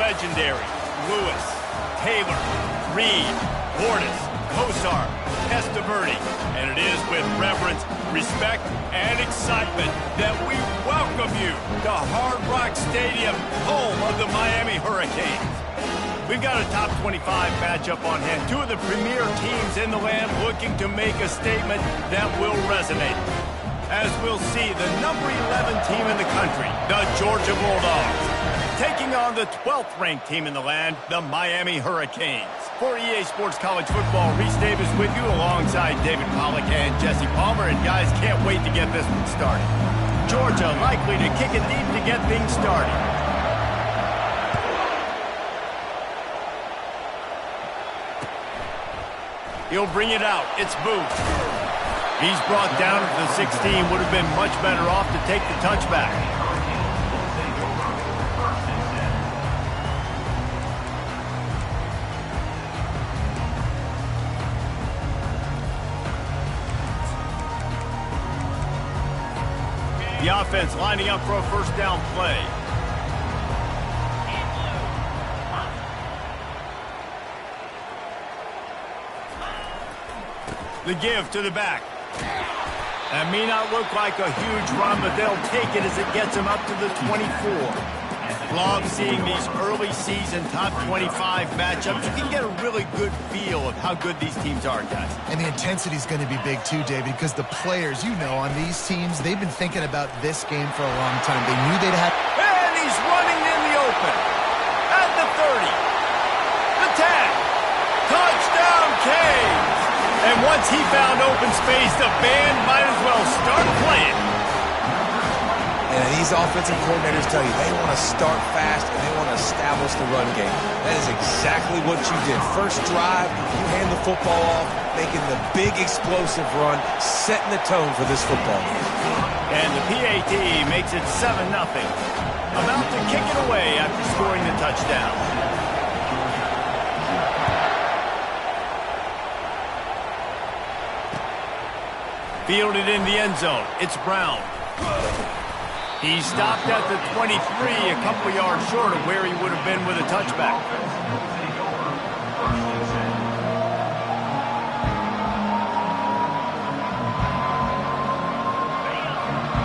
legendary. Lewis, Taylor, Reed, Bordas, Kosar, Testaverde. And it is with reverence, respect, and excitement that we welcome you to Hard Rock Stadium, home of the Miami Hurricanes. We've got a top 25 matchup on hand. Two of the premier teams in the land looking to make a statement that will resonate. As we'll see, the number 11 team in the country, the Georgia Bulldogs, taking on the 12th ranked team in the land, the Miami Hurricanes. For EA Sports College Football, Reese Davis with you alongside David Pollack and Jesse Palmer. And guys, can't wait to get this one started. Georgia likely to kick it deep to get things started. He'll bring it out. It's Booth. He's brought down at the 16. Would have been much better off to take the touchback. The offense lining up for a first down play. The give to the back. That may not look like a huge run, but they'll take it as it gets them up to the 24. Love seeing these early season top 25 matchups. You can get a really good feel of how good these teams are, guys. And the intensity is going to be big too, David, because the players, you know, on these teams, they've been thinking about this game for a long time. They knew they'd have... And he's running in the open. At the 30. The tag. Touchdown, Canes. And once he found open space, the band might as well start playing. And these offensive coordinators tell you they want to start fast and they want to establish the run game. That is exactly what you did. First drive, you hand the football off, making the big explosive run, setting the tone for this football game. And the PAT makes it 7-0. About to kick it away after scoring the touchdown. Fielded in the end zone. It's Brown. He stopped at the 23, a couple yards short of where he would have been with a touchback.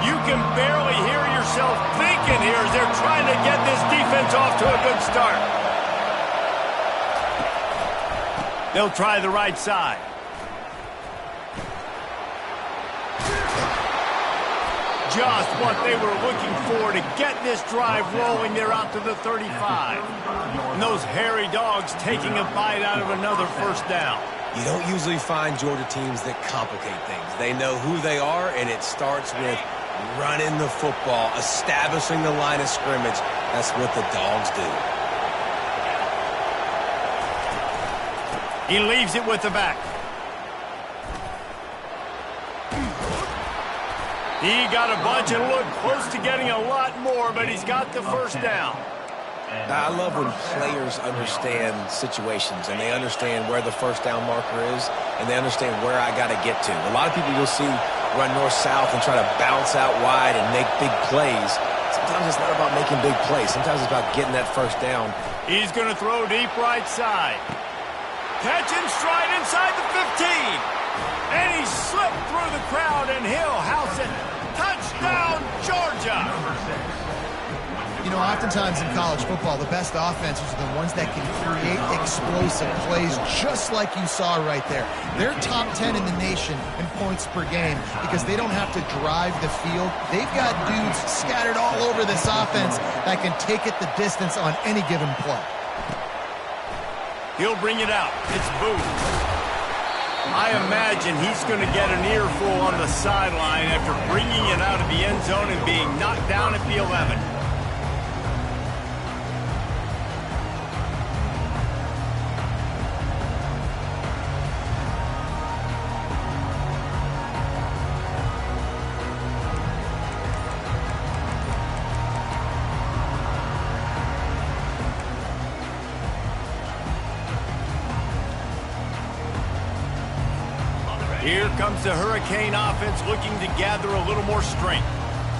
You can barely hear yourself thinking here as they're trying to get this defense off to a good start. They'll try the right side. Just what they were looking for to get this drive rolling. They're out to the 35. And those hairy dogs taking a bite out of another first down. You don't usually find Georgia teams that complicate things. They know who they are, and it starts with running the football, establishing the line of scrimmage. That's what the Dogs do. He leaves it with the back. He got a bunch and looked close to getting a lot more, but he's got the first down. I love when players understand situations and they understand where the first down marker is and they understand where I got to get to. A lot of people you'll see run north-south and try to bounce out wide and make big plays. Sometimes it's not about making big plays. Sometimes it's about getting that first down. He's going to throw deep right side. Catch and stride inside the 15. And he slipped through the crowd, and he'll house it. Touchdown, Georgia! You know, oftentimes in college football, the best offenses are the ones that can create explosive plays, just like you saw right there. They're top 10 in the nation in points per game because they don't have to drive the field. They've got dudes scattered all over this offense that can take it the distance on any given play. He'll bring it out. It's Booth. I imagine he's going to get an earful on the sideline after bringing it out of the end zone and being knocked down at the 11. Here comes the Hurricane offense looking to gather a little more strength.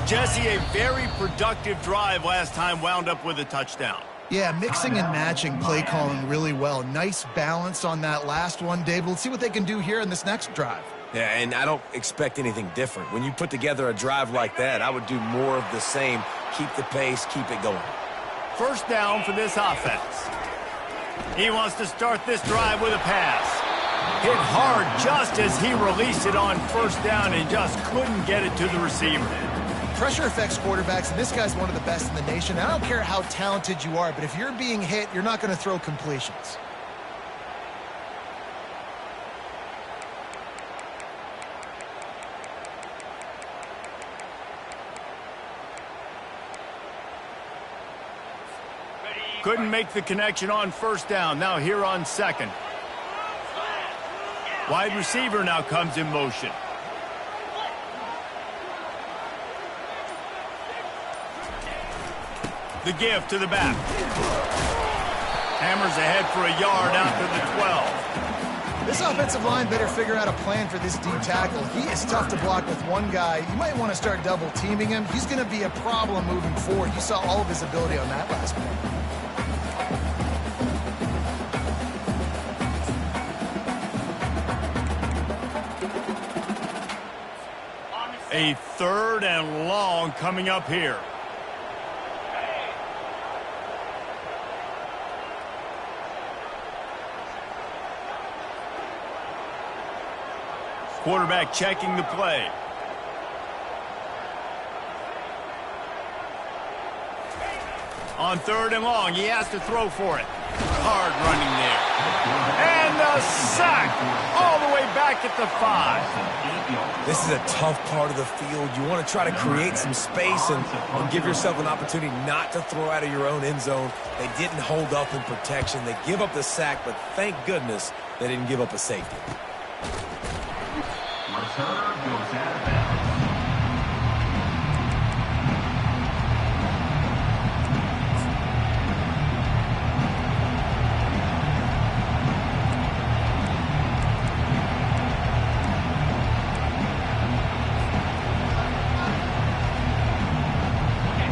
Jesse, a very productive drive last time wound up with a touchdown. Yeah, mixing and matching play calling really well. Nice balance on that last one, David. Let's see what they can do here in this next drive. Yeah, and I don't expect anything different. When you put together a drive like that, I would do more of the same. Keep the pace, keep it going. First down for this offense. He wants to start this drive with a pass. Hit hard just as he released it on first down and just couldn't get it to the receiver. Pressure affects quarterbacks, and this guy's one of the best in the nation. I don't care how talented you are, but if you're being hit, you're not going to throw completions. Couldn't make the connection on first down. Now here on second. Wide receiver now comes in motion. The give to the back. Hammers ahead for a yard out to the 12. This offensive line better figure out a plan for this D tackle. He is tough to block with one guy. You might want to start double teaming him. He's going to be a problem moving forward. You saw all of his ability on that last one. A third and long coming up here. Quarterback checking the play. On third and long, he has to throw for it. Hard running there. And a sack all the way back at the 5. This is a tough part of the field. You want to try to create some space and give yourself an opportunity not to throw out of your own end zone. They didn't hold up in protection. They give up the sack, but thank goodness they didn't give up a safety. Return goes out of bounds.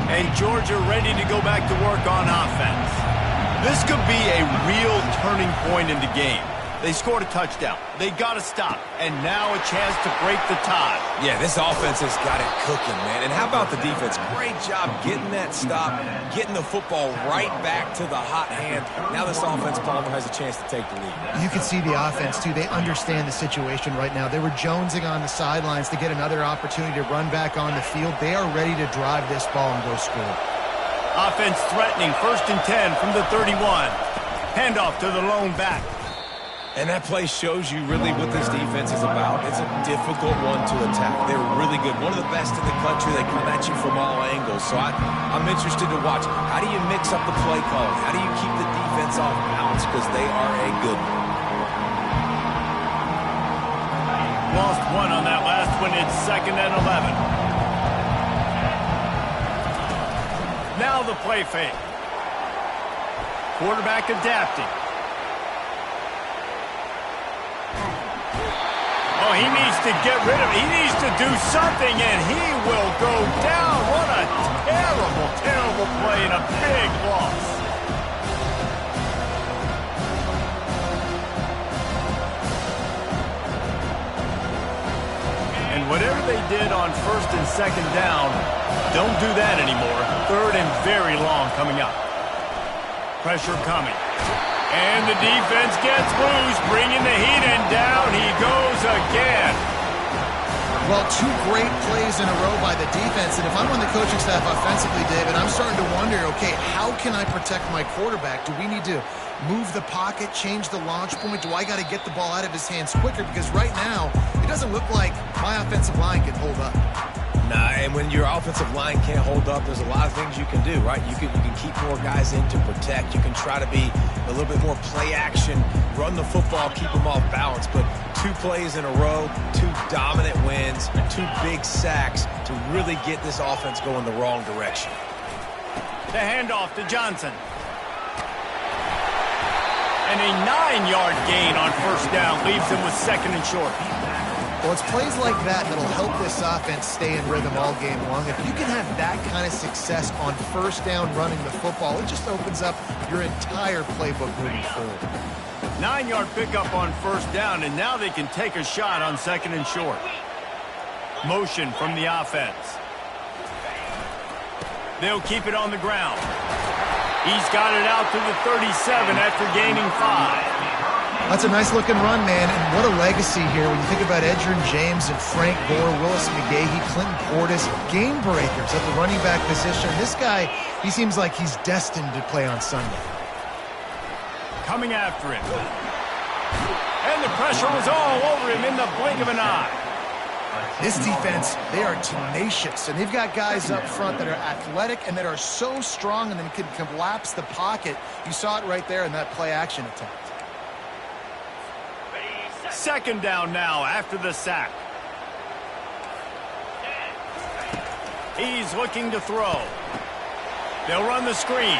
And Georgia ready to go back to work on offense. This could be a real turning point in the game. They scored a touchdown. They got to stop. And now a chance to break the tie. Yeah, this offense has got it cooking, man. And how about the defense? Great job getting that stop, getting the football right back to the hot hand. Now this offense, Palmer, has a chance to take the lead. You can see the offense, too. They understand the situation right now. They were jonesing on the sidelines to get another opportunity to run back on the field. They are ready to drive this ball and go score. Offense threatening. 1st and 10 from the 31. Handoff to the lone back. And that play shows you really what this defense is about. It's a difficult one to attack. They're really good. One of the best in the country. They come at you from all angles. So I'm interested to watch. How do you mix up the play calling? How do you keep the defense off balance? Because they are a good one. Lost one on that last one. It's 2nd and 11. Now the play fake. Quarterback adapting. Oh, he needs to get rid of it. He needs to do something, and he will go down. What a terrible, terrible play and a big loss. And whatever they did on 1st and 2nd down, don't do that anymore. 3rd and very long coming up. Pressure coming. And the defense gets loose, bringing the heat, and down he goes again. Well, 2 great plays in a row by the defense, and if I'm on the coaching staff offensively, David, I'm starting to wonder, okay, how can I protect my quarterback? Do we need to move the pocket, change the launch point? Do I got to get the ball out of his hands quicker? Because right now, it doesn't look like my offensive line can hold up. Nah, and when your offensive line can't hold up, there's a lot of things you can do, right? You can keep more guys in to protect. You can try to be a little bit more play action, run the football, keep them off balance. But 2 plays in a row, 2 dominant wins, 2 big sacks to really get this offense going the wrong direction. The handoff to Johnson. And a 9-yard gain on 1st down leaves him with 2nd and short. Well, it's plays like that that'll help this offense stay in rhythm all game long. If you can have that kind of success on first down running the football, it just opens up your entire playbook moving forward. 9-yard pickup on first down, and now they can take a shot on second and short. Motion from the offense. They'll keep it on the ground. He's got it out to the 37 after gaining 5. That's a nice-looking run, man, and what a legacy here when you think about Edgerrin James and Frank Gore, Willis McGahee, Clinton Portis, game breakers at the running back position. This guy, he seems like he's destined to play on Sunday. Coming after him. And the pressure was all over him in the blink of an eye. This defense, they are tenacious, and they've got guys up front that are athletic and that are so strong and then can collapse the pocket. You saw it right there in that play-action attempt. Second down now after the sack. He's looking to throw. They'll run the screen.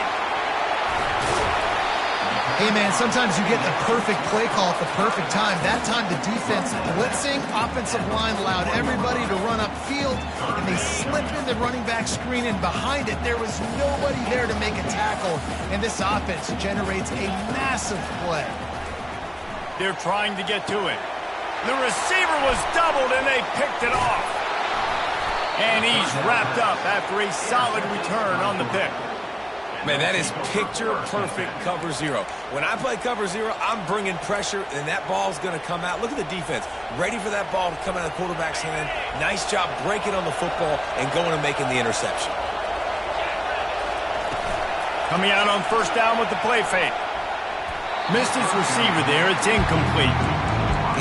Hey, man, sometimes you get the perfect play call at the perfect time. That time the defense blitzing, offensive line allowed everybody to run upfield, and they slip in the running back screen, and behind it there was nobody there to make a tackle, and this offense generates a massive play. They're trying to get to it. The receiver was doubled, and they picked it off. And he's wrapped up after a solid return on the pick. Man, that is picture-perfect cover zero. When I play cover zero, I'm bringing pressure, and that ball's going to come out. Look at the defense. Ready for that ball to come out of the quarterback's hand. Nice job breaking on the football and going and making the interception. Coming out on first down with the play fake. Missed his receiver there. It's incomplete.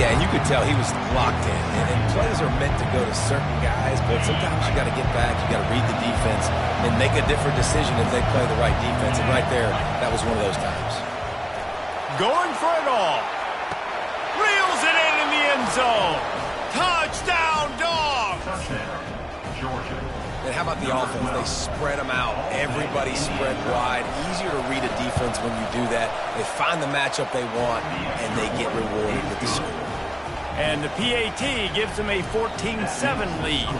Yeah, and you could tell he was locked in. And plays are meant to go to certain guys, but sometimes you got to get back. You got to read the defense and make a different decision if they play the right defense. And right there, that was one of those times. Going for it all. Reels it in the end zone. Touchdown, Dogs! Touchdown, Georgia. And how about the offense? They spread them out. Everybody spread wide. Easier to read a defense when you do that. They find the matchup they want, and they get rewarded with the score. And the PAT gives them a 14-7 lead.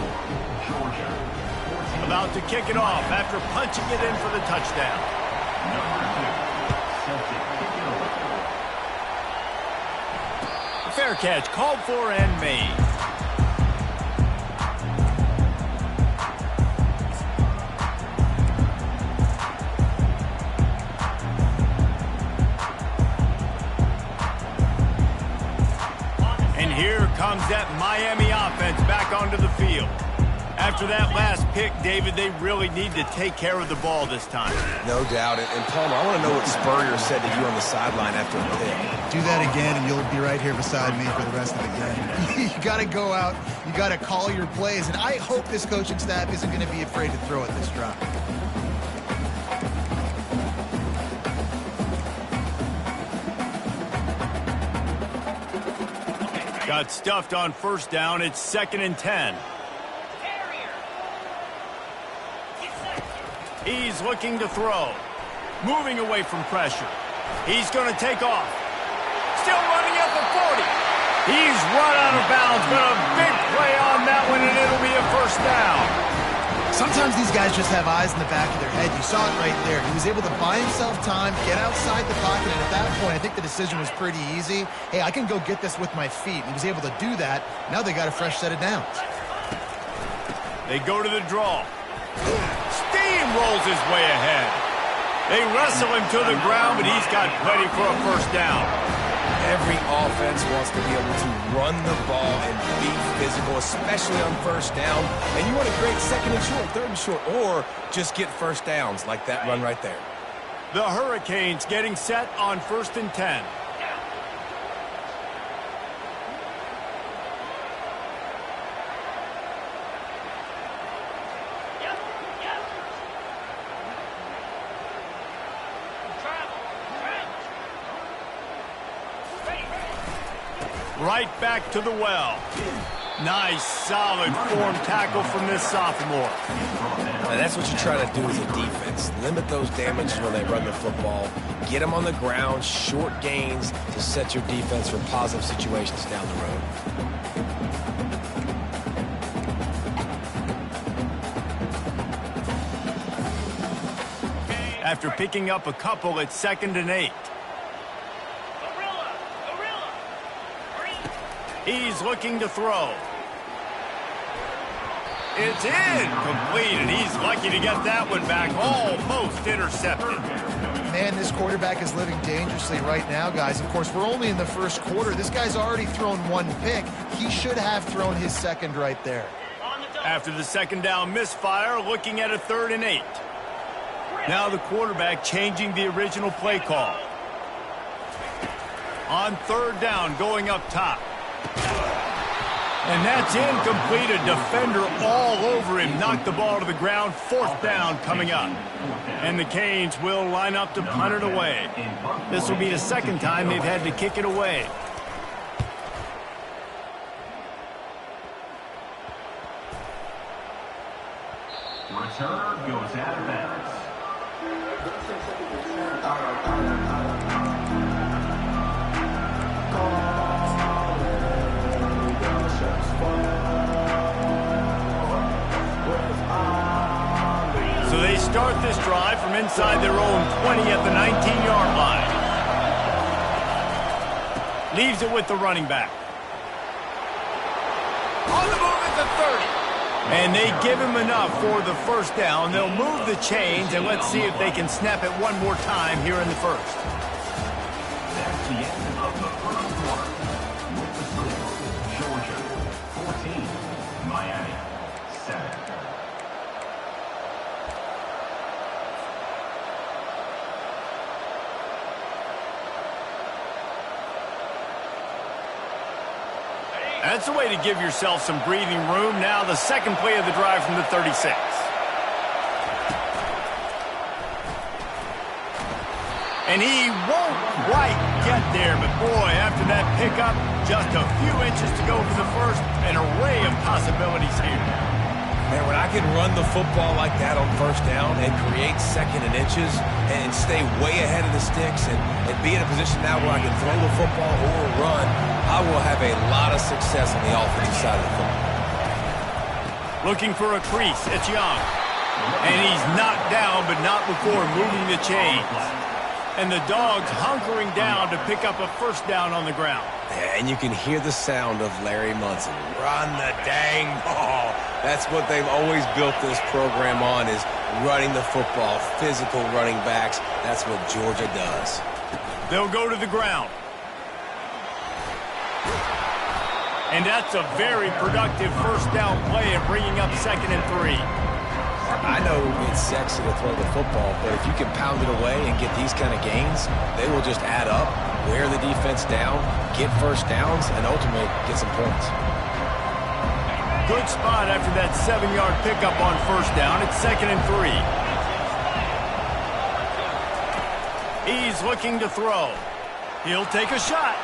About to kick it off after punching it in for the touchdown. Fair catch called for and made. Here comes that Miami offense back onto the field. After that last pick, David, they really need to take care of the ball this time. No doubt. And Palmer, I want to know what Spurrier said to you on the sideline after the pick. Do that again, and you'll be right here beside me for the rest of the game. You got to go out. You got to call your plays. And I hope this coaching staff isn't going to be afraid to throw at this drive. Got stuffed on first down. It's 2nd and 10. He's looking to throw. Moving away from pressure. He's going to take off. Still running at the 40. He's run out of bounds, but a big play on that one, and it'll be a first down. Sometimes these guys just have eyes in the back of their head. You saw it right there. He was able to buy himself time, get outside the pocket, and at that point, I think the decision was pretty easy. Hey, I can go get this with my feet. He was able to do that. Now they got a fresh set of downs. They go to the draw. Steamrolls his way ahead. They wrestle him to the ground, but he's got plenty for a first down. Every offense wants to be able to run the ball and be physical, especially on first down. And you want to create 2nd and short, 3rd and short, or just get first downs like that run right there. The Hurricanes getting set on 1st and 10. Right back to the well. Nice, solid form tackle from this sophomore. And that's what you try to do as a defense. Limit those damages when they run the football. Get them on the ground, short gains to set your defense for positive situations down the road. after picking up a couple at 2nd and 8. He's looking to throw. It's incomplete, and he's lucky to get that one back. Almost intercepted. Man, this quarterback is living dangerously right now, guys. Of course, we're only in the first quarter. This guy's already thrown one pick. He should have thrown his second right there. After the 2nd down misfire, looking at a 3rd and 8. Now the quarterback changing the original play call. On 3rd down, going up top. And that's incomplete. A defender all over him. Knocked the ball to the ground. 4th down coming up. And the Canes will line up to punt it away. This will be the 2nd time they've had to kick it away. Returner goes out of bounds. So they start this drive from inside their own 20 at the 19-yard line. Leaves it with the running back. On the move at the 30. And they give him enough for the 1st down. They'll move the chains, and let's see if they can snap it one more time here in the 1st. That's the end of the first quarter. With the score, Georgia 14, Miami 7. That's a way to give yourself some breathing room. Now the 2nd play of the drive from the 36. And he won't quite get there, but boy, after that pickup, just a few inches to go for the 1st. An array of possibilities here. Man, when I can run the football like that on 1st down and create 2nd and inches and stay way ahead of the sticks and be in a position now where I can throw the football or run, I will have a lot of success on the offensive side of the football. Looking for a crease. It's Young. And he's knocked down, but not before moving the chains. And the Dogs hunkering down to pick up a 1st down on the ground. Yeah, and you can hear the sound of Larry Munson. Run the dang ball. That's what they've always built this program on, is running the football, physical running backs. That's what Georgia does. They'll go to the ground. And that's a very productive 1st down play and bringing up 2nd and 3. I know it's sexy to throw the football, but if you can pound it away and get these kind of gains, they will just add up, wear the defense down, get 1st downs, and ultimately get some points. Good spot after that 7-yard pickup on 1st down. It's 2nd and 3. He's looking to throw. He'll take a shot.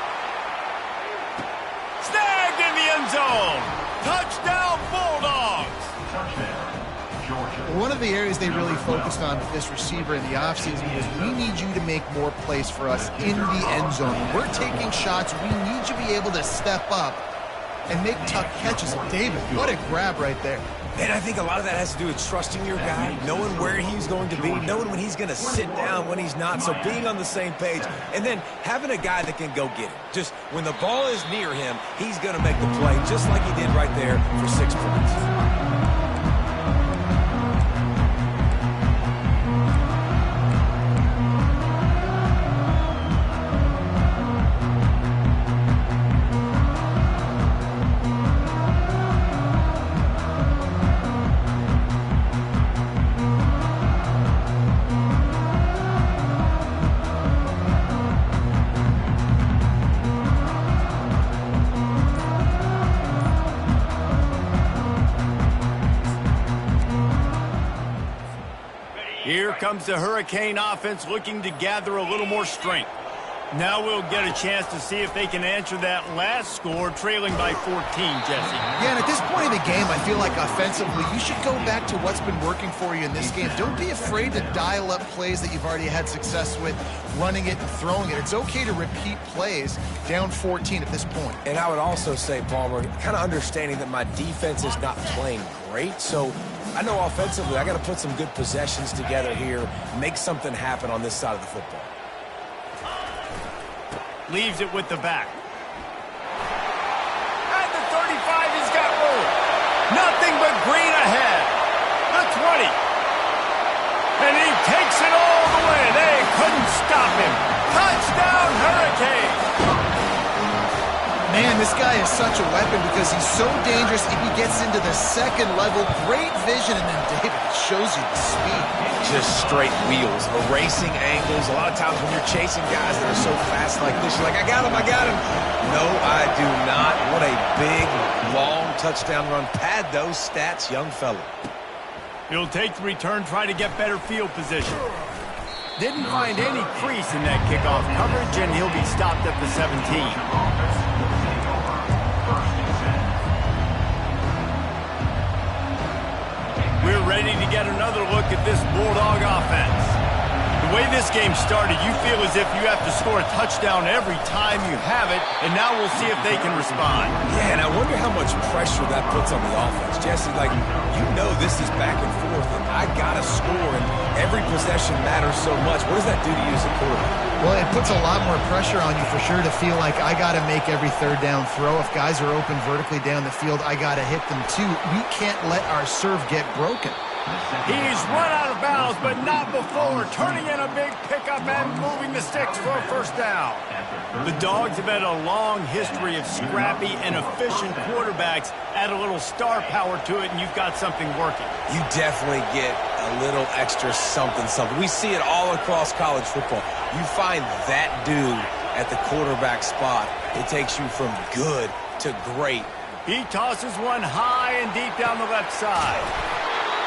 Snagged in the end zone. Touchdown, Bulldogs. Touchdown, Georgia. One of the areas they really focused on with this receiver in the offseason was, we need you to make more plays for us in the end zone. When we're taking shots, we need you to be able to step up and make tough catches. David, what a grab right there. And I think a lot of that has to do with trusting your guy, knowing where he's going to be, knowing when he's going to sit down, when he's not, so being on the same page, and then having a guy that can go get it. Just when the ball is near him, he's going to make the play, just like he did right there for 6 points. Here comes the Hurricane offense looking to gather a little more strength. Now we'll get a chance to see if they can answer that last score, trailing by 14, Jesse. Yeah, and at this point in the game, I feel like offensively, you should go back to what's been working for you in this game. Don't be afraid to dial up plays that you've already had success with, running it and throwing it. It's okay to repeat plays down 14 at this point. And I would also say, Palmer, kind of understanding that my defense is not playing great, so I know offensively I got to put some good possessions together here, make something happen on this side of the football. Leaves it with the back. At the 35, he's got room. Nothing but green ahead. The 20. And he takes it all the way. They couldn't stop him. Touchdown, Hurricane. Man, this guy is such a weapon because he's so dangerous if he gets into the second level. Great vision, and then David shows you the speed. Just straight wheels, erasing angles. A lot of times when you're chasing guys that are so fast like this, you're like, I got him, I got him. No, I do not. What a big, long touchdown run. Pad those stats, young fella. He'll take the return, try to get better field position. Didn't find any crease in that kickoff coverage, and he'll be stopped at the 17. We're ready to get another look at this Bulldog offense. The way this game started, you feel as if you have to score a touchdown every time you have it, and now we'll see if they can respond. Yeah, and I wonder how much pressure that puts on the offense. Jesse, like, you know this is back and forth, and I got to score, and every possession matters so much. What does that do to you as a quarterback? Well, it puts a lot more pressure on you for sure to feel like I got to make every third down throw. If guys are open vertically down the field, I got to hit them too. We can't let our serve get broken. He's run out of bounds, but not before. Turning in a big pickup and moving the sticks for a first down. The Dogs have had a long history of scrappy and efficient quarterbacks. Add a little star power to it, and you've got something working. You definitely get a little extra something. We see it all across college football. You find that dude at the quarterback spot, it takes you from good to great. He tosses one high and deep down the left side.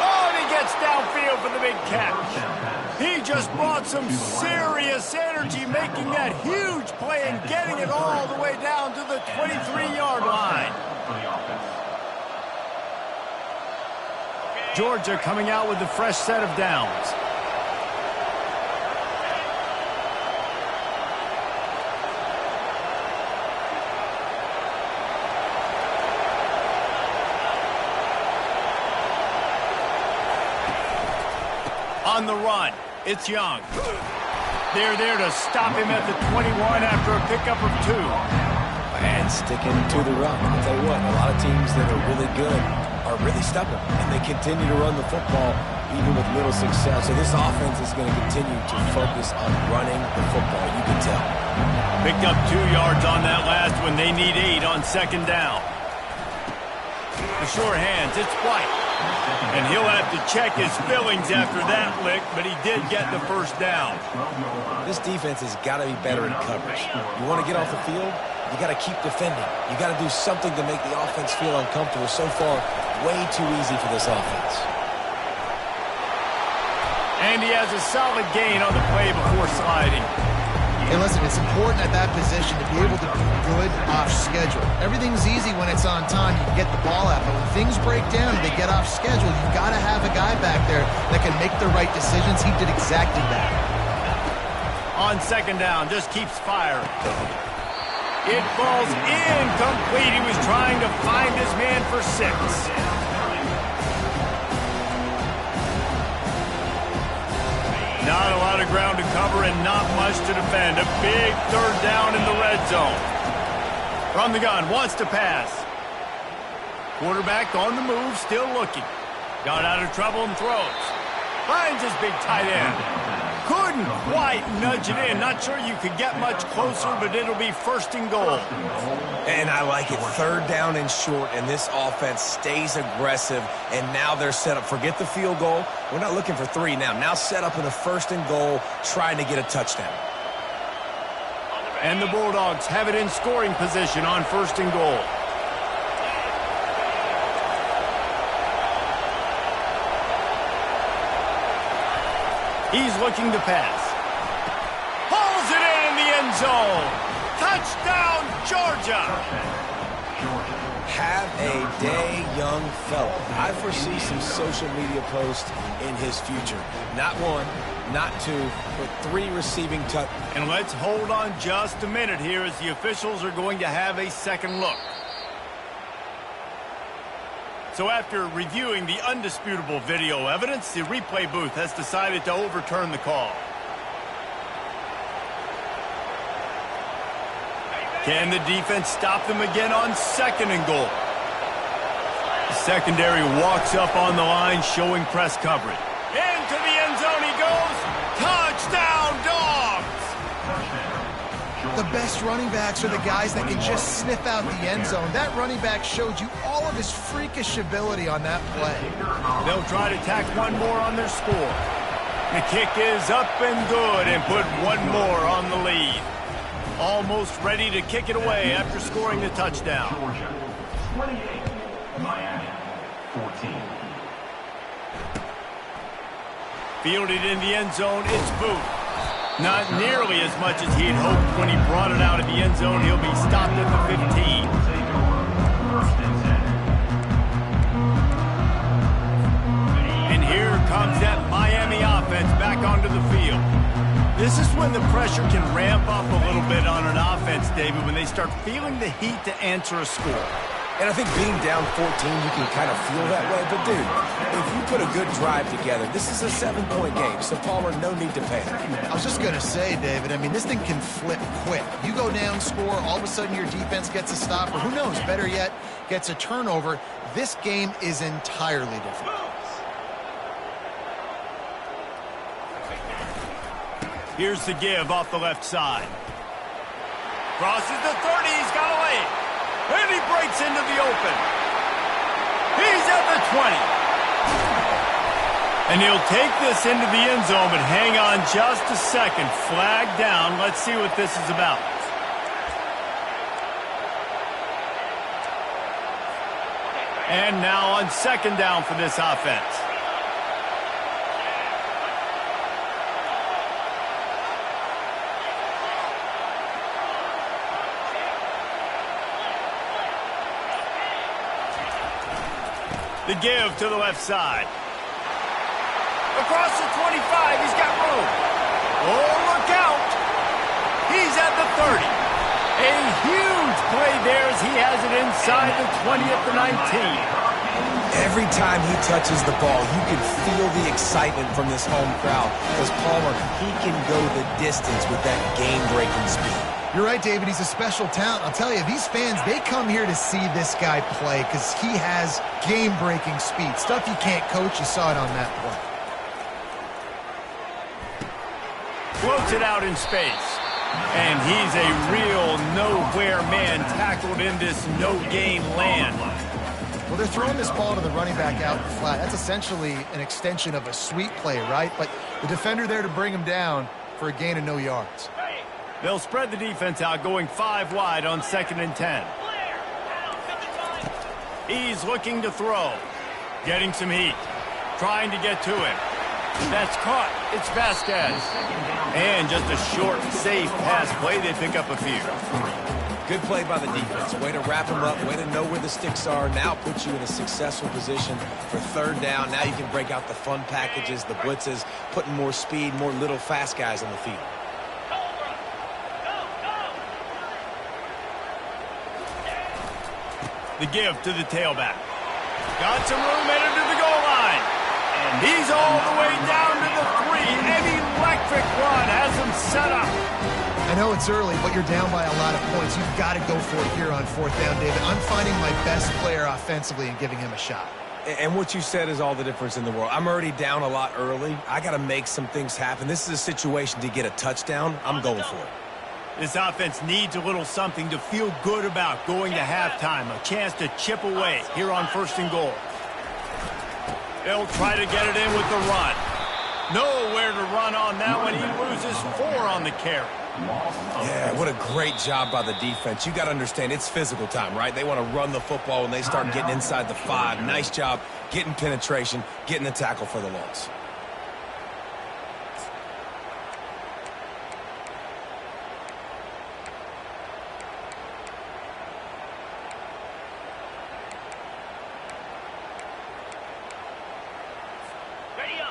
Oh, and he gets downfield for the big catch. He just brought some serious energy, making that huge play and getting it all the way down to the 23-yard line. Georgia coming out with a fresh set of downs. On the run, it's Young. They're there to stop him at the 21 after a pickup of 2. And sticking to the run. I'll tell you what, a lot of teams that are really good are really stubborn, and they continue to run the football even with little success. So this offense is going to continue to focus on running the football, you can tell. Picked up 2 yards on that last one. They need 8 on second down. The sure hands, it's White. And he'll have to check his fillings after that lick, but he did get the first down. This defense has got to be better in coverage. You want to get off the field, you got to keep defending. You got to do something to make the offense feel uncomfortable. So far, way too easy for this offense. And he has a solid gain on the play before sliding. Hey, listen, it's important at that position to be able to be good off schedule. Everything's easy when it's on time. You can get the ball out. But when things break down and they get off schedule, you've got to have a guy back there that can make the right decisions. He did exactly that. On second down, just keeps firing. It falls incomplete. He was trying to find his man for 6. Not a lot of ground to cover and not much to defend. A big third down in the red zone. From the gun, wants to pass. Quarterback on the move, still looking. Got out of trouble and throws. Finds his big tight end. Couldn't quite nudge it in. Not sure you could get much closer, but it'll be first and goal. And I like it. Third down and short, and this offense stays aggressive, and now they're set up. Forget the field goal. We're not looking for 3 now. Now set up in a first and goal, trying to get a touchdown. And the Bulldogs have it in scoring position on first and goal. He's looking to pass. Pulls it in the end zone. Touchdown, Georgia. Have a day, young fella. I foresee some social media posts in his future. Not 1, not 2, but 3 receiving touchdowns. And let's hold on just a minute here as the officials are going to have a second look. So after reviewing the undisputable video evidence, the replay booth has decided to overturn the call. Can the defense stop them again on 2nd and goal? The secondary walks up on the line, showing press coverage. Into the end zone he goes. Touchdown, Dogs! The best running backs are the guys that can just sniff out the end zone. That running back showed you all of his freakish ability on that play. They'll try to tack one more on their score. The kick is up and good and put one more on the lead. Almost ready to kick it away after scoring the touchdown. Georgia, 28. Miami, 14. Fielded in the end zone, it's Booth. Not nearly as much as he'd hoped when he brought it out of the end zone. He'll be stopped at the 15. Take over. 1st and 10. And here comes that Miami offense back onto the field. This is when the pressure can ramp up a little bit on an offense, David, when they start feeling the heat to answer a score. And I think being down 14, you can kind of feel that way. But, dude, if you put a good drive together, this is a 7-point game. So, Palmer, no need to panic. I was just going to say, David, I mean, this thing can flip quick. You go down, score, all of a sudden your defense gets a stop, or who knows, better yet, gets a turnover. This game is entirely different. Here's the give off the left side. Crosses the 30, he's got a lane. And he breaks into the open. He's at the 20. And he'll take this into the end zone, but hang on just a second. Flag down. Let's see what this is about. And now on 2nd down for this offense. The give to the left side. Across the 25, he's got room. Oh, look out. He's at the 30. A huge play there as he has it inside the 20 at the 19. Every time he touches the ball, you can feel the excitement from this home crowd. Because Palmer, he can go the distance with that game-breaking speed. You're right, David. He's a special talent. I'll tell you, these fans, they come here to see this guy play because he has game-breaking speed. Stuff you can't coach. You saw it on that play. Floats it out in space. And he's a real nowhere man tackled in this no-gain land. Well, they're throwing this ball to the running back out in the flat. That's essentially an extension of a sweep play, right? But the defender there to bring him down for a gain of no yards. They'll spread the defense out, going 5 wide on 2nd and 10. He's looking to throw. Getting some heat. Trying to get to him. That's caught. It's Vasquez. And just a short, safe pass play. They pick up a few. Good play by the defense. Way to wrap him up. Way to know where the sticks are. Now puts you in a successful position for 3rd down. Now you can break out the fun packages, the blitzes, putting more speed, more little fast guys on the field. The give to the tailback. Got some room headed to the goal line. And he's all the way down to the 3. An electric run has him set up. I know it's early, but you're down by a lot of points. You've got to go for it here on 4th down, David. I'm finding my best player offensively and giving him a shot. And what you said is all the difference in the world. I'm already down a lot early. I got to make some things happen. This is a situation to get a touchdown. I'm going for it. This offense needs a little something to feel good about going to halftime. A chance to chip away here on 1st and goal. They'll try to get it in with the run. Nowhere to run on that one. He loses 4 on the carry. Yeah, what a great job by the defense. You got to understand, it's physical time, right? They want to run the football when they start getting inside the 5. Nice job getting penetration, getting the tackle for the loss.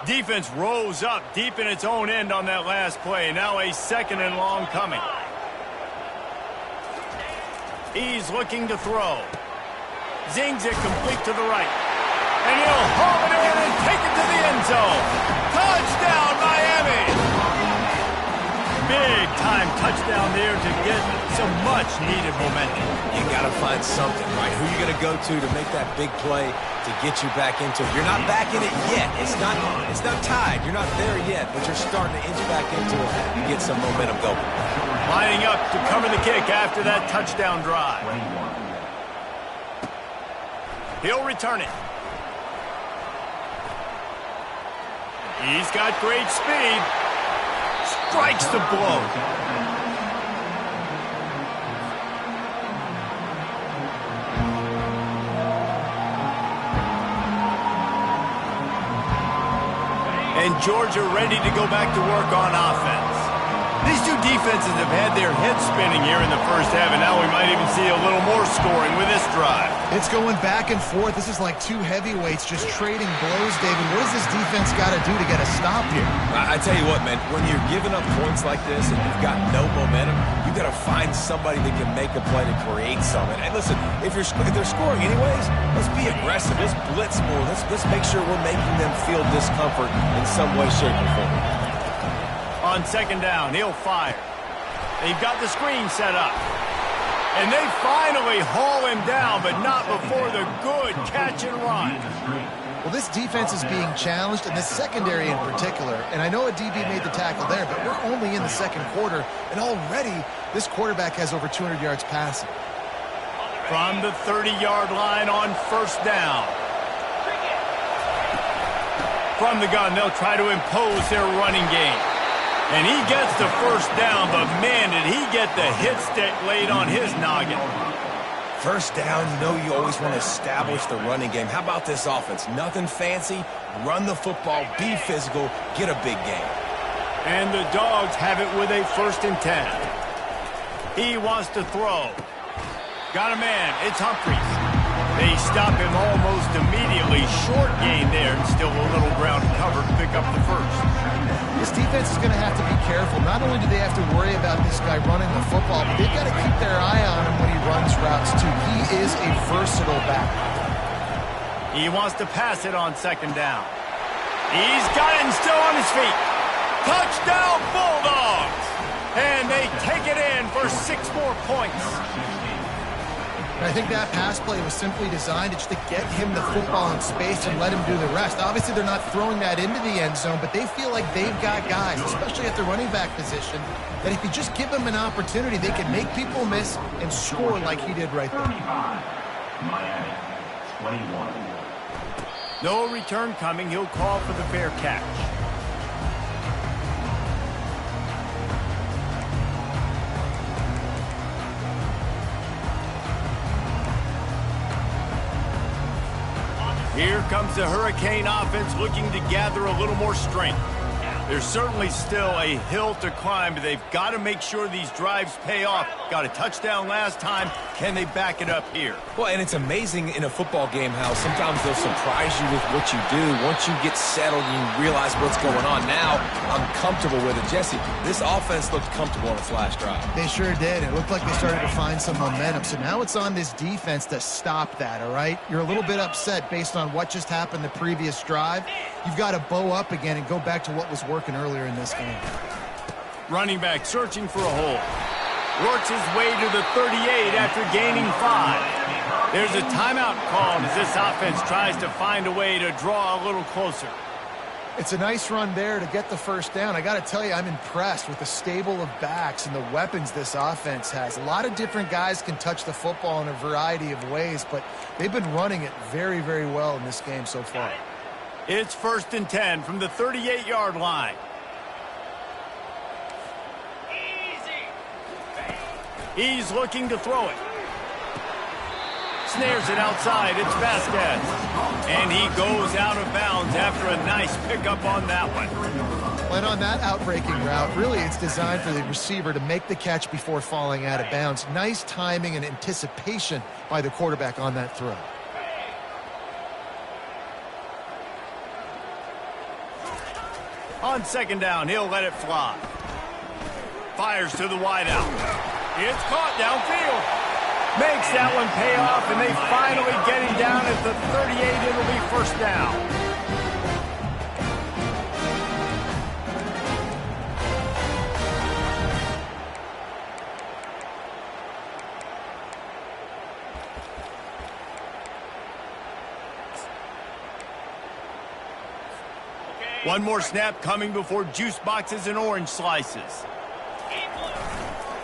Defense rose up deep in its own end on that last play. Now a 2nd and long coming. He's looking to throw. Zings it complete to the right. And he'll haul it in and take it to the end zone. Touchdown, Miami! Big-time touchdown there to get some much-needed momentum. You got to find something, right? Who you going to go to make that big play to get you back into it? You're not back in it yet. It's not tied. You're not there yet, but you're starting to inch back into it and get some momentum going. Lining up to cover the kick after that touchdown drive. He'll return it. He's got great speed. Strikes the blow. And Georgia ready to go back to work on offense. These two defenses have had their heads spinning here in the first half, and now we might even see a little more scoring with this drive. It's going back and forth. This is like two heavyweights just trading blows, David. What does this defense got to do to get a stop here? I tell you what, man, when you're giving up points like this and you've got no momentum, you got to find somebody that can make a play to create something. And listen, if they're scoring anyways, let's be aggressive. Let's blitz more. Let's make sure we're making them feel discomfort in some way, shape, or form. On second down, he'll fire. They've got the screen set up. And they finally haul him down, but not before the good catch and run. Well, this defense is being challenged, and the secondary in particular. And I know a DB made the tackle there, but we're only in the second quarter, and already this quarterback has over 200 yards passing. From the 30-yard line on first down. From the gun, they'll try to impose their running game. And he gets the first down, but man, did he get the hit stick laid on his noggin. First down, you know you always want to establish the running game. How about this offense? Nothing fancy. Run the football, be physical, get a big game. And the Dogs have it with a 1st and 10. He wants to throw. Got a man. It's Humphries. They stop him almost immediately. Short gain there, and still a little ground cover to pick up the first. This defense is going to have to be careful. Not only do they have to worry about this guy running the football, but they've got to keep their eye on him when he runs routes, too. He is a versatile back. He wants to pass it on second down. He's got it and still on his feet. Touchdown, Bulldogs! And they take it in for 6 more points. And I think that pass play was simply designed just to get him the football in space and let him do the rest. Obviously, they're not throwing that into the end zone, but they feel like they've got guys, especially at the running back position, that if you just give them an opportunity, they can make people miss and score like he did right there. 35, Miami, 21. No return coming. He'll call for the fair catch. Here comes the Hurricane offense looking to gather a little more strength. There's certainly still a hill to climb, but they've got to make sure these drives pay off. Got a touchdown last time. Can they back it up here? Well, and it's amazing in a football game how sometimes they'll surprise you with what you do. Once you get settled and you realize what's going on, now I'm comfortable with it. Jesse, this offense looked comfortable on its last drive. They sure did. It looked like they started to find some momentum. So now it's on this defense to stop that, all right? You're a little bit upset based on what just happened the previous drive. You've got to bow up again and go back to what was working earlier in this game. Running back searching for a hole. Works his way to the 38 after gaining 5. There's a timeout called as this offense tries to find a way to draw a little closer. It's a nice run there to get the first down. I got to tell you, I'm impressed with the stable of backs and the weapons this offense has. A lot of different guys can touch the football in a variety of ways, but they've been running it very, very well in this game so far. It's 1st and 10 from the 38-yard line. He's looking to throw it. Snares it outside. It's Vasquez. And he goes out of bounds after a nice pickup on that one. And on that outbreaking route, really it's designed for the receiver to make the catch before falling out of bounds. Nice timing and anticipation by the quarterback on that throw. On second down, he'll let it fly. Fires to the wideout. It's caught downfield. Makes that one pay off, and they finally get him down at the 38. It'll be first down. One more snap coming before juice boxes and orange slices.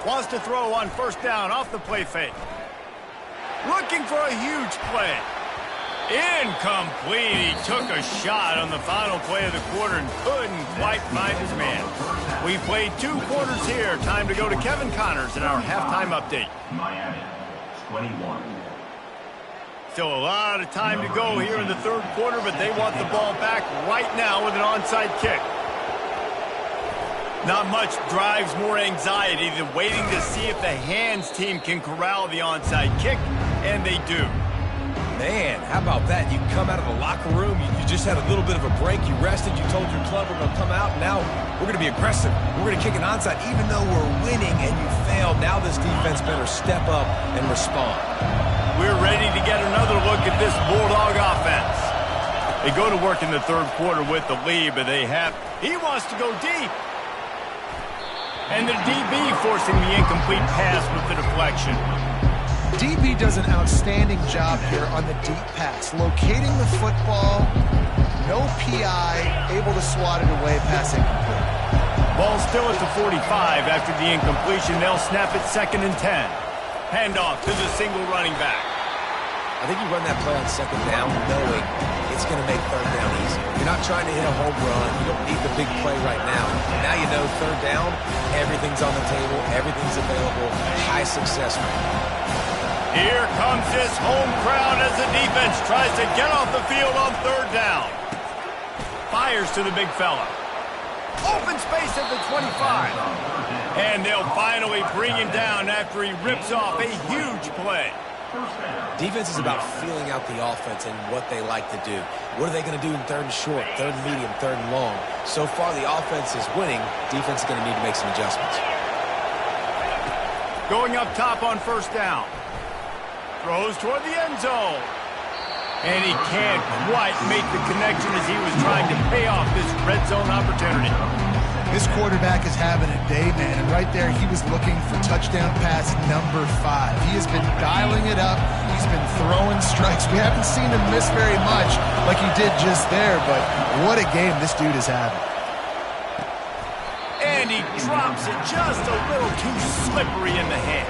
Wants to throw on first down off the play fake. Looking for a huge play. Incomplete. He took a shot on the final play of the quarter and couldn't quite find his man. We played 2 quarters here. Time to go to Kevin Connors in our halftime update. Miami, 21. Still a lot of time to go here in the third quarter, but they want the ball back right now with an onside kick. Not much drives more anxiety than waiting to see if the hands team can corral the onside kick, and they do. Man, how about that? You come out of the locker room, you just had a little bit of a break, you rested, you told your club we're going to come out, and now we're going to be aggressive. We're going to kick an onside. Even though we're winning and you failed, now this defense better step up and respond. We're ready to get another look at this Bulldog offense. They go to work in the third quarter with the lead, but he wants to go deep. And the DB forcing the incomplete pass with the deflection. DB does an outstanding job here on the deep pass, locating the football, no PI, able to swat it away, pass incomplete. Ball still at the 45 after the incompletion. They'll snap it 2nd and 10. Handoff to the single running back. I think you run that play on 2nd down knowing it's going to make 3rd down easy. You're not trying to hit a home run. You don't need the big play right now. Now you know 3rd down, everything's on the table, everything's available, high success rate. Here comes this home crowd as the defense tries to get off the field on 3rd down. Fires to the big fella. Open space at the 25. And they'll finally bring him down after he rips off a huge play. Defense is about feeling out the offense and what they like to do. What are they going to do in 3rd and short, 3rd and medium, 3rd and long? So far, the offense is winning. Defense is going to need to make some adjustments. Going up top on 1st down. Throws toward the end zone. And he can't quite make the connection as he was trying to pay off this red zone opportunity. This quarterback is having a day, man, and right there he was looking for touchdown pass number 5. He has been dialing it up. He's been throwing strikes. We haven't seen him miss very much like he did just there, but what a game this dude is having. And he drops it just a little too slippery in the hands.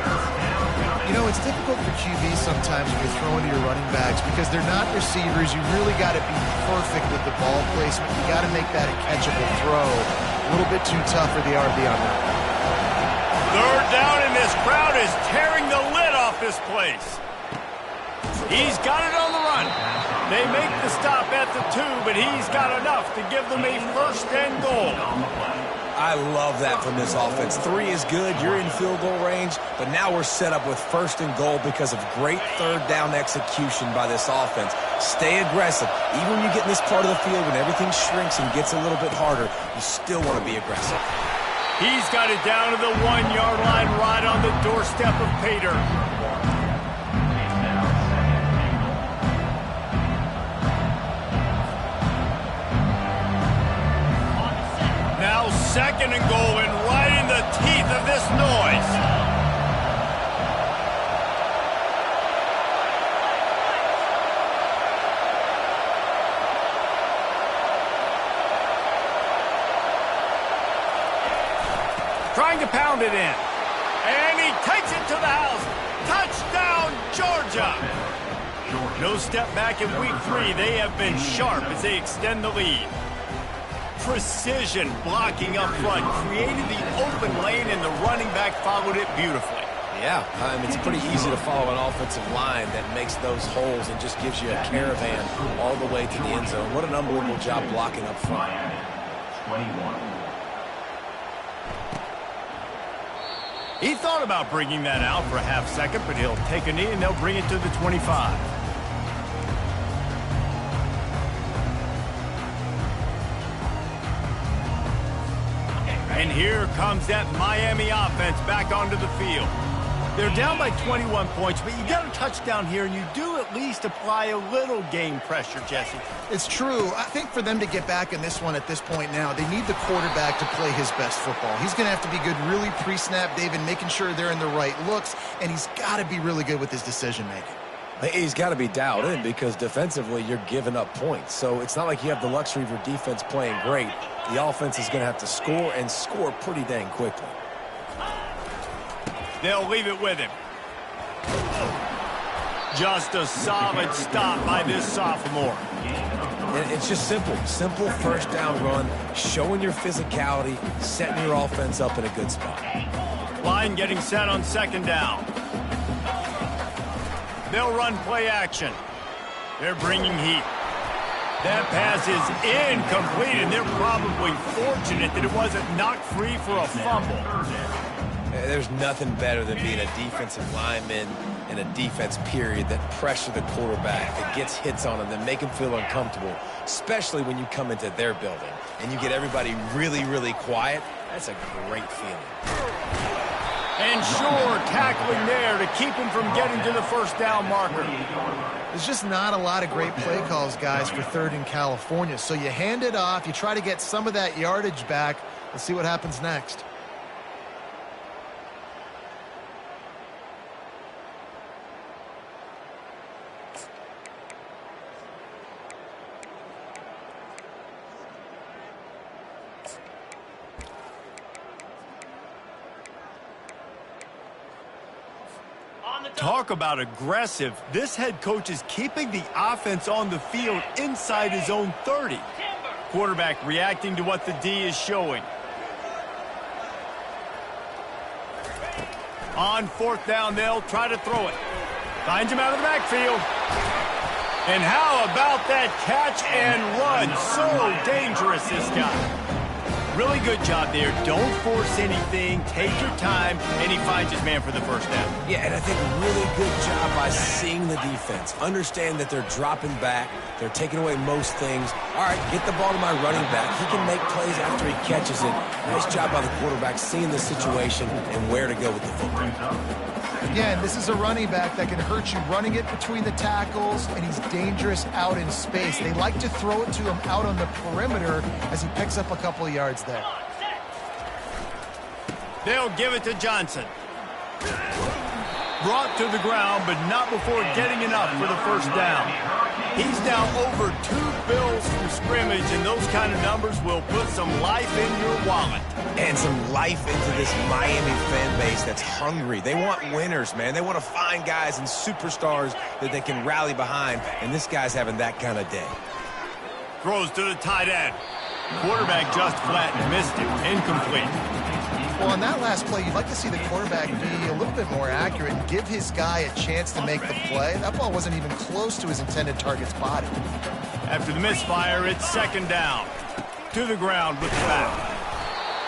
You know, it's difficult for QBs sometimes when you're throwing to your running backs because they're not receivers. You really got to be perfect with the ball placement. You got to make that a catchable throw. A little bit too tough for the RB on that. 3rd down, and this crowd is tearing the lid off this place. He's got it on the run. They make the stop at the 2, but he's got enough to give them a 1st and goal. I love that from this offense. 3 is good. You're in field goal range, but now we're set up with 1st and goal because of great 3rd down execution by this offense. Stay aggressive. Even when you get in this part of the field, when everything shrinks and gets a little bit harder, you still want to be aggressive. He's got it down to the 1-yard line right on the doorstep of Pater. Now 2nd and goal, and right in the teeth of this noise. Trying to pound it in. And he takes it to the house. Touchdown, Georgia. No step back in week 3. They have been sharp as they extend the lead. Precision blocking up front, created the open lane, and the running back followed it beautifully. Yeah, it's pretty easy to follow an offensive line that makes those holes and just gives you a caravan all the way to the end zone. What an unbelievable job blocking up front. 21. He thought about bringing that out for a half second, but he'll take a knee and they'll bring it to the 25. And here comes that Miami offense back onto the field. They're down by 21 points, but you got a touchdown here, and you do at least apply a little game pressure, Jesse. It's true. I think for them to get back in this one at this point now, they need the quarterback to play his best football. He's going to have to be good really pre-snap, David, making sure they're in the right looks, and he's got to be really good with his decision-making. He's got to be dialed in because defensively you're giving up points. So it's not like you have the luxury of your defense playing great. The offense is going to have to score and score pretty dang quickly. They'll leave it with him. Just a solid stop by this sophomore. And it's just simple. Simple first down run, showing your physicality, setting your offense up in a good spot. Line getting set on second down. They'll run play action. They're bringing heat. That pass is incomplete, and they're probably fortunate that it wasn't knocked free for a fumble. There's nothing better than being a defensive lineman in a defense period that pressure the quarterback, that gets hits on him, that make him feel uncomfortable, especially when you come into their building and you get everybody really, really quiet. That's a great feeling. And sure, tackling there to keep him from getting to the first down marker. There's just not a lot of great play calls, guys, for third in California. So you hand it off, you try to get some of that yardage back. Let's see what happens next. Talk about aggressive. This head coach is keeping the offense on the field inside his own 30. Quarterback reacting to what the D is showing. On fourth down, they'll try to throw it. Finds him out of the backfield. And how about that catch and run? So dangerous, this guy. Really good job there. Don't force anything. Take your time, and he finds his man for the first down. Yeah, and I think really good job by seeing the defense. Understand that they're dropping back. They're taking away most things. All right, get the ball to my running back. He can make plays after he catches it. Nice job by the quarterback seeing the situation and where to go with the football. Again, this is a running back that can hurt you running it between the tackles, and he's dangerous out in space. They like to throw it to him out on the perimeter as he picks up a couple of yards there. They'll give it to Johnson. Brought to the ground, but not before getting enough for the first down. He's now over 2 bills from scrimmage, and those kind of numbers will put some life in your wallet. And some life into this Miami fan base that's hungry. They want winners, man. They want to find guys and superstars that they can rally behind, and this guy's having that kind of day. Throws to the tight end. Quarterback just flat and missed him. Incomplete. Well, on that last play, you'd like to see the quarterback be a little bit more accurate and give his guy a chance to make the play. That ball wasn't even close to his intended target's body. After the misfire, it's second down. To the ground with the back.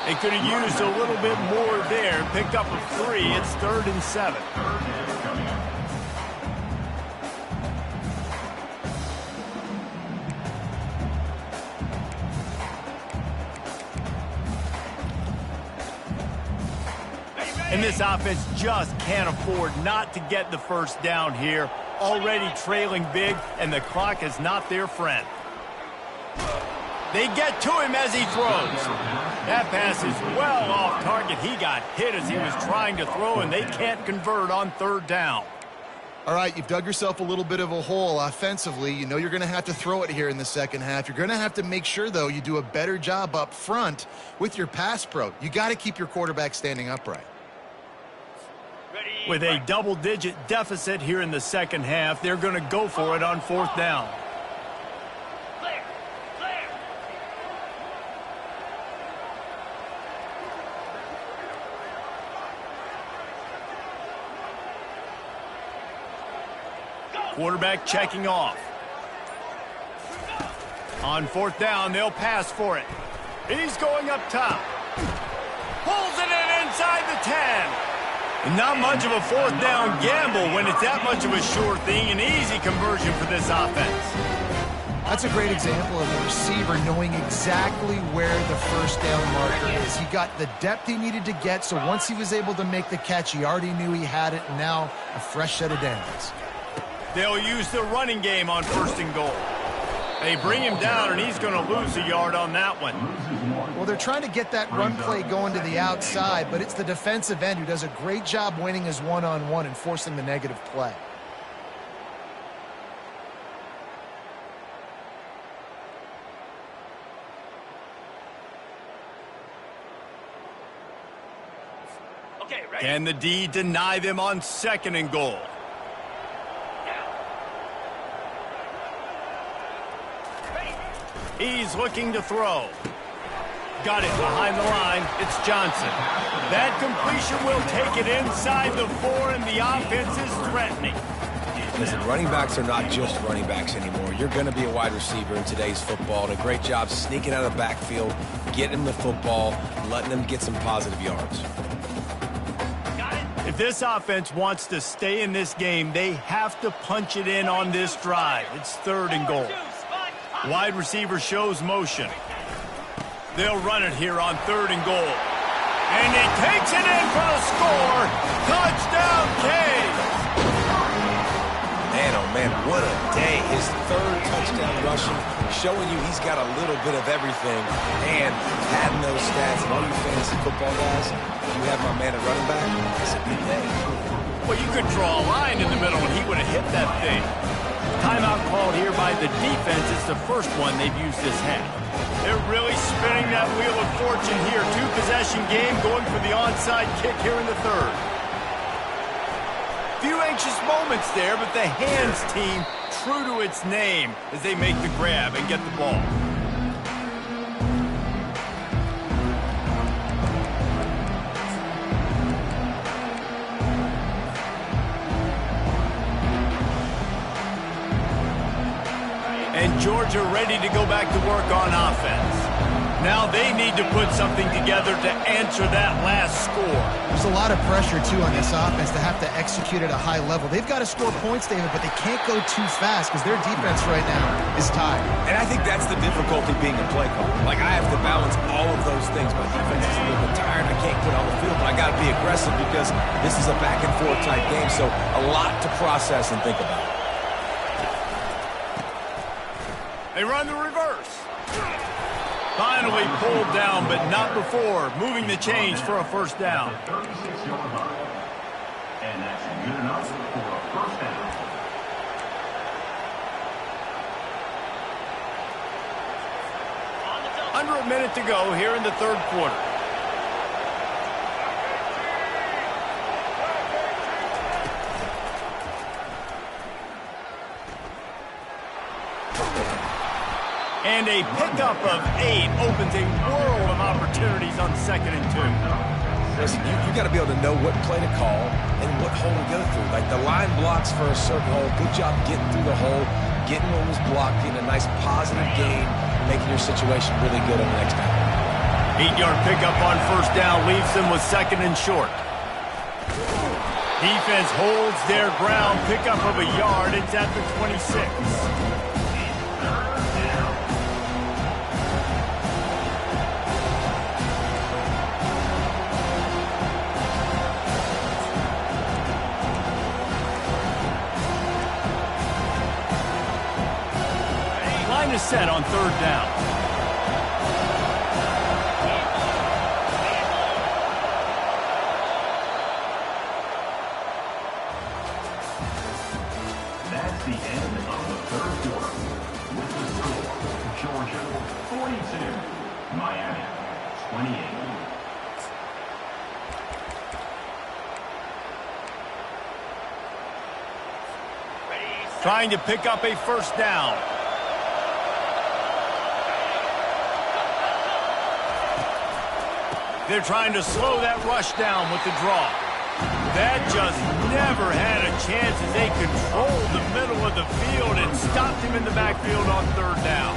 They could have used a little bit more there. Picked up a 3. It's 3rd and 7. And this offense just can't afford not to get the first down here. Already trailing big, and the clock is not their friend. They get to him as he throws. That pass is well off target. He got hit as he was trying to throw, and they can't convert on 3rd down. All right, you've dug yourself a little bit of a hole offensively. You know you're going to have to throw it here in the second half. You're going to have to make sure, though, you do a better job up front with your pass pro. You got to keep your quarterback standing upright. With a double-digit deficit here in the second half, they're going to go for it on 4th down. Quarterback checking off. On 4th down, they'll pass for it. He's going up top. Pulls it in inside the 10. Not much of a 4th down gamble when it's that much of a sure thing. An easy conversion for this offense. That's a great example of a receiver knowing exactly where the first down marker is. He got the depth he needed to get, so once he was able to make the catch, he already knew he had it, and now a fresh set of downs. They'll use the running game on 1st and goal. They bring him down, and he's going to lose a yard on that one. Well, they're trying to get that run play going to the outside, but it's the defensive end who does a great job winning his one-on-one and forcing the negative play. Can the D deny them on 2nd and goal? He's looking to throw. Got it behind the line. It's Johnson. That completion will take it inside the 4, and the offense is threatening. Listen, running backs are not just running backs anymore. You're going to be a wide receiver in today's football. And a great job sneaking out of the backfield, getting the football, letting them get some positive yards. If this offense wants to stay in this game, they have to punch it in on this drive. It's 3rd and goal. Wide receiver shows motion. They'll run it here on 3rd and goal. And he takes it in for a score. Touchdown, Canes! Man, oh man, what a day. His 3rd touchdown rushing, showing you he's got a little bit of everything. And adding those stats, and all you fantasy football guys, you have my man at running back, it's a good day. Well, you could draw a line in the middle, and he would have hit that thing. Timeout called here by the defense. It's the first one they've used this half. They're really spinning that wheel of fortune here. 2-possession game, going for the onside kick here in the 3rd. Few anxious moments there, but the hands team true to its name as they make the grab and get the ball. And Georgia ready to go back to work on offense. Now they need to put something together to answer that last score. There's a lot of pressure, too, on this offense to have to execute at a high level. They've got to score points, David, but they can't go too fast because their defense right now is tired. And I think that's the difficulty being a play caller. Like, I have to balance all of those things. My defense is a little bit tired. I can't put on the field, but I got to be aggressive because this is a back-and-forth type game, so a lot to process and think about. They run the reverse. Finally pulled down, but not before moving the chains for a 1st down. 36-yard line. And that's good enough for a 1st down. Under a minute to go here in the 3rd quarter. And a pickup of 8 opens a world of opportunities on 2nd and 2. Listen, you got to be able to know what play to call and what hole to go through. Like, the line blocks for a certain hole. Good job getting through the hole, getting what was blocked, getting a nice positive gain, making your situation really good on the next down. 8-yard pickup on 1st down leaves them with 2nd and short. Defense holds their ground. Pickup of a yard. It's at the 26. Line is set on 3rd down. That's the end of the 3rd quarter. With the score, Georgia 42, Miami 28. Trying to pick up a 1st down. They're trying to slow that rush down with the draw. That just never had a chance as they controlled the middle of the field and stopped him in the backfield on 3rd down.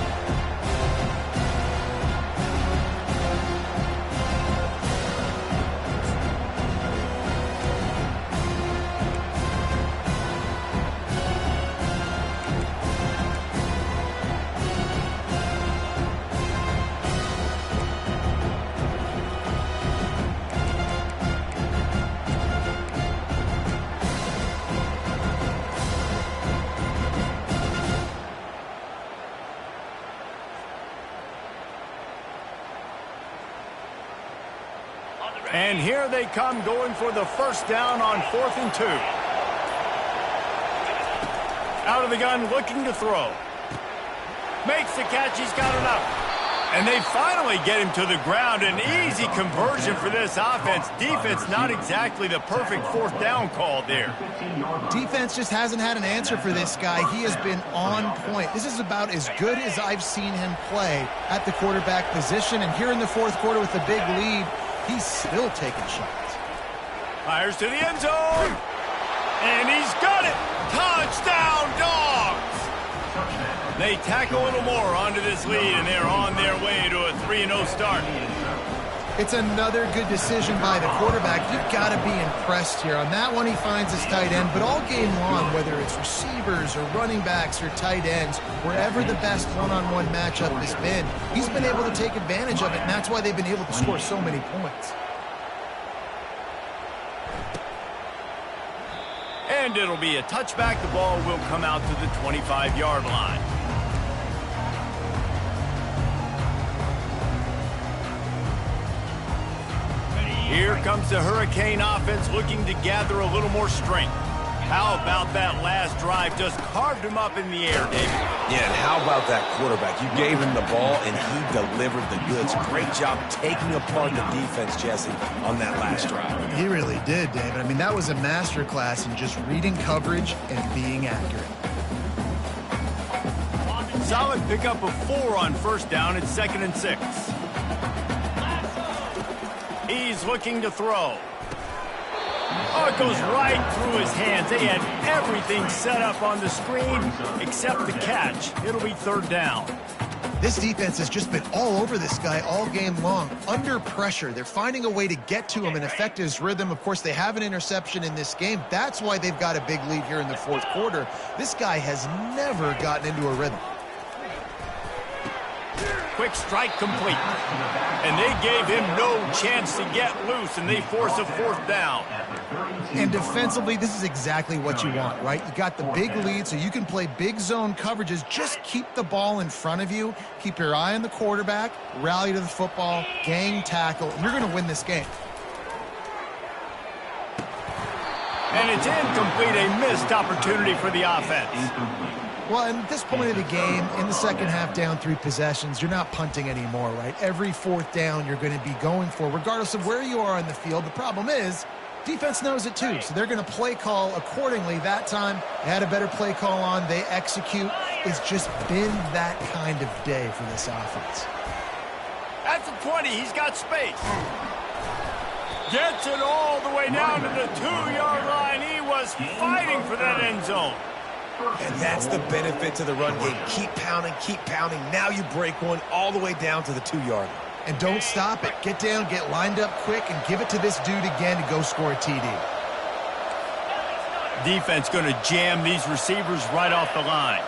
And here they come going for the first down on 4th and 2. Out of the gun, looking to throw. Makes the catch, he's got enough. And they finally get him to the ground. An easy conversion for this offense. Defense not exactly the perfect 4th down call there. Defense just hasn't had an answer for this guy. He has been on point. This is about as good as I've seen him play at the quarterback position. And here in the 4th quarter with a big lead, he's still taking shots. Fires to the end zone. And he's got it. Touchdown, Dogs! They tack a little more onto this lead, and they're on their way to a 3-0 start. It's another good decision by the quarterback. You've got to be impressed here. On that one, he finds his tight end, but all game long, whether it's receivers or running backs or tight ends, wherever the best one-on-one matchup has been, he's been able to take advantage of it, and that's why they've been able to score so many points. And it'll be a touchback. The ball will come out to the 25-yard line. Here comes the Hurricane offense looking to gather a little more strength. How about that last drive? Just carved him up in the air, David. Yeah, and how about that quarterback? You gave him the ball, and he delivered the goods. Great job taking apart the defense, Jesse, on that last drive. He really did, David. I mean, that was a masterclass in just reading coverage and being accurate. Solid pickup of 4 on 1st down. It's 2nd and 6. He's looking to throw. Oh, it goes right through his hands. They had everything set up on the screen except the catch. It'll be 3rd down. This defense has just been all over this guy all game long. Under pressure, they're finding a way to get to him and affect his rhythm. Of course, they have an interception in this game. That's why they've got a big lead here in the 4th quarter. This guy has never gotten into a rhythm. Quick strike complete. And they gave him no chance to get loose, and they force a 4th down. And defensively, this is exactly what you want, right? You got the big lead, so you can play big zone coverages. Just keep the ball in front of you. Keep your eye on the quarterback, rally to the football, gang tackle, and you're going to win this game. And it's incomplete, a missed opportunity for the offense. Well, at this point of the game, in the second half, down 3 possessions, you're not punting anymore, right? Every 4th down you're going to be going for, regardless of where you are on the field. The problem is, defense knows it too, so they're going to play call accordingly. That time, they had a better play call on. They execute. It's just been that kind of day for this offense. At the 20, he's got space. Gets it all the way down to the 2-yard line. He was fighting for that end zone. And that's the benefit to the run game. Keep pounding, keep pounding. Now you break one all the way down to the 2-yard line. And don't stop it. Get down, get lined up quick, and give it to this dude again to go score a TD. Defense going to jam these receivers right off the line.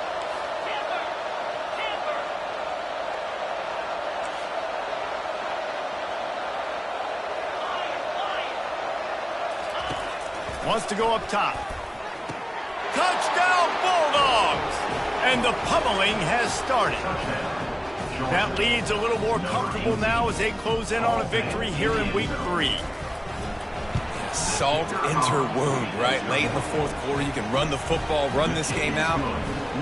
Wants to go up top. Touchdown, Bulldogs! And the pummeling has started. That lead's a little more comfortable now as they close in on a victory here in Week 3. Salt into wound, right? Late in the 4th quarter, you can run the football, run this game out.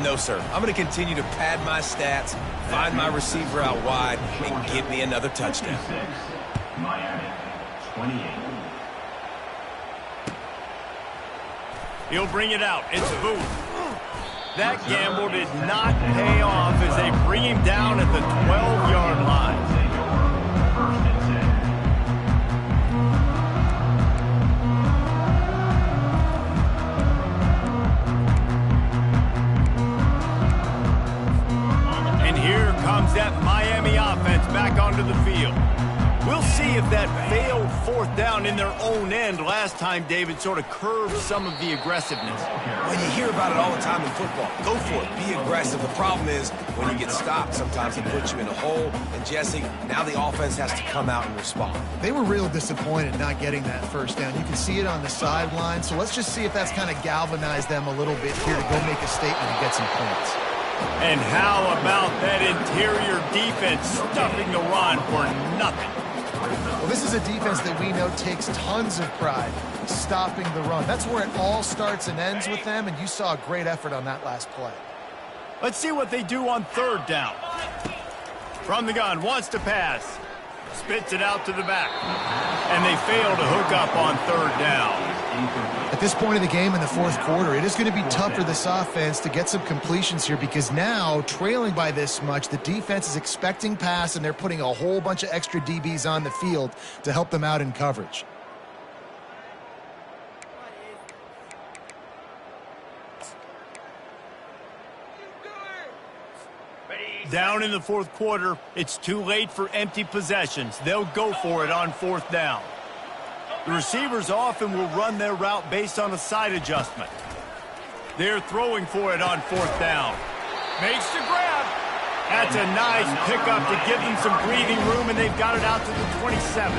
No, sir. I'm going to continue to pad my stats, find my receiver out wide, and give me another touchdown. Miami, 28. He'll bring it out. It's Booth. That gamble did not pay off as they bring him down at the 12-yard line. And here comes that Miami offense back onto the field. We'll see if that failed 4th down in their own end last time, David, sort of curbed some of the aggressiveness. Well, you hear about it all the time in football. Go for it. Be aggressive. The problem is when you get stopped, sometimes it puts you in a hole. And, Jesse, now the offense has to come out and respond. They were real disappointed not getting that 1st down. You can see it on the sideline. So let's just see if that's kind of galvanized them a little bit here to go make a statement and get some points. And how about that interior defense stuffing the run for nothing? Well, this is a defense that we know takes tons of pride stopping the run. That's where it all starts and ends with them, and you saw a great effort on that last play. Let's see what they do on third down. From the gun, wants to pass. Spits it out to the back. And they fail to hook up on third down. At this point of the game in the fourth quarter, it is going to be tough for this offense to get some completions here because now, trailing by this much, the defense is expecting pass, and they're putting a whole bunch of extra DBs on the field to help them out in coverage. Down in the fourth quarter, it's too late for empty possessions. They'll go for it on fourth down. The receivers often will run their route based on a side adjustment. They're throwing for it on fourth down. Makes the grab. That's a nice pickup to give them some breathing room, and they've got it out to the 27.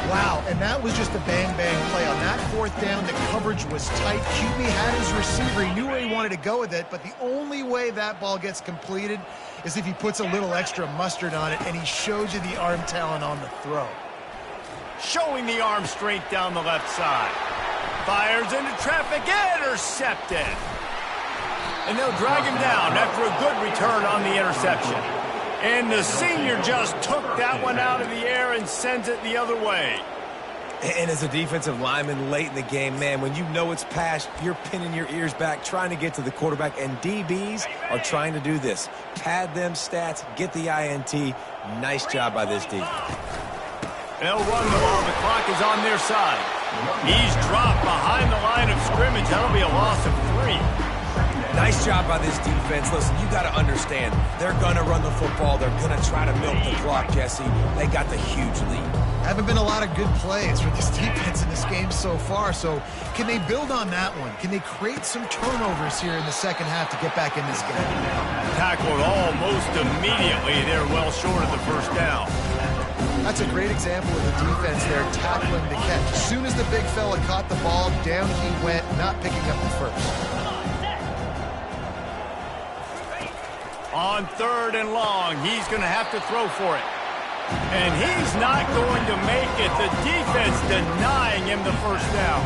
Wow, and that was just a bang-bang play. On that fourth down, the coverage was tight. QB had his receiver. He knew where he wanted to go with it, but the only way that ball gets completed is if he puts a little extra mustard on it, and he showed you the arm talent on the throw. Showing the arm strength down the left side. Fires into traffic, intercepted. And they'll drag him down after a good return on the interception. And the senior just took that one out of the air and sends it the other way. And as a defensive lineman late in the game, man, when you know it's past, you're pinning your ears back, trying to get to the quarterback, and DBs are trying to do this. Pad them stats, get the INT. Nice job by this defense. They'll run the ball. The clock is on their side. He's dropped behind the line of scrimmage. That'll be a loss of 3. Nice job by this defense. Listen, you got to understand, they're going to run the football. They're going to try to milk the clock, Jesse. They got the huge lead. Haven't been a lot of good plays for this defense in this game so far, so can they build on that one? Can they create some turnovers here in the second half to get back in this game? Tackled almost immediately. They're well short of the first down. That's a great example of the defense there tackling the catch. As soon as the big fella caught the ball, down he went, not picking up the first. On third and long, he's going to have to throw for it. And he's not going to make it. The defense denying him the first down.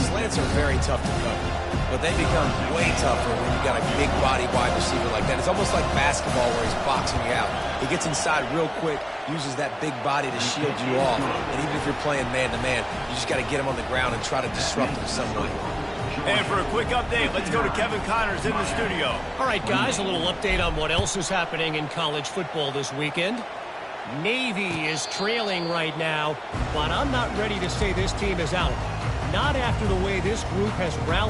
Slants are very tough to cover, but they become way tougher when you got a big body wide receiver like that. It's almost like basketball where he's boxing you out. He gets inside real quick, uses that big body to shield you off. And even if you're playing man-to-man, you just got to get him on the ground and try to disrupt him some way. And for a quick update, let's go to Kevin Connors in the studio. All right, guys, a little update on what else is happening in college football this weekend. Navy is trailing right now, but I'm not ready to say this team is out. Not after the way this group has rallied.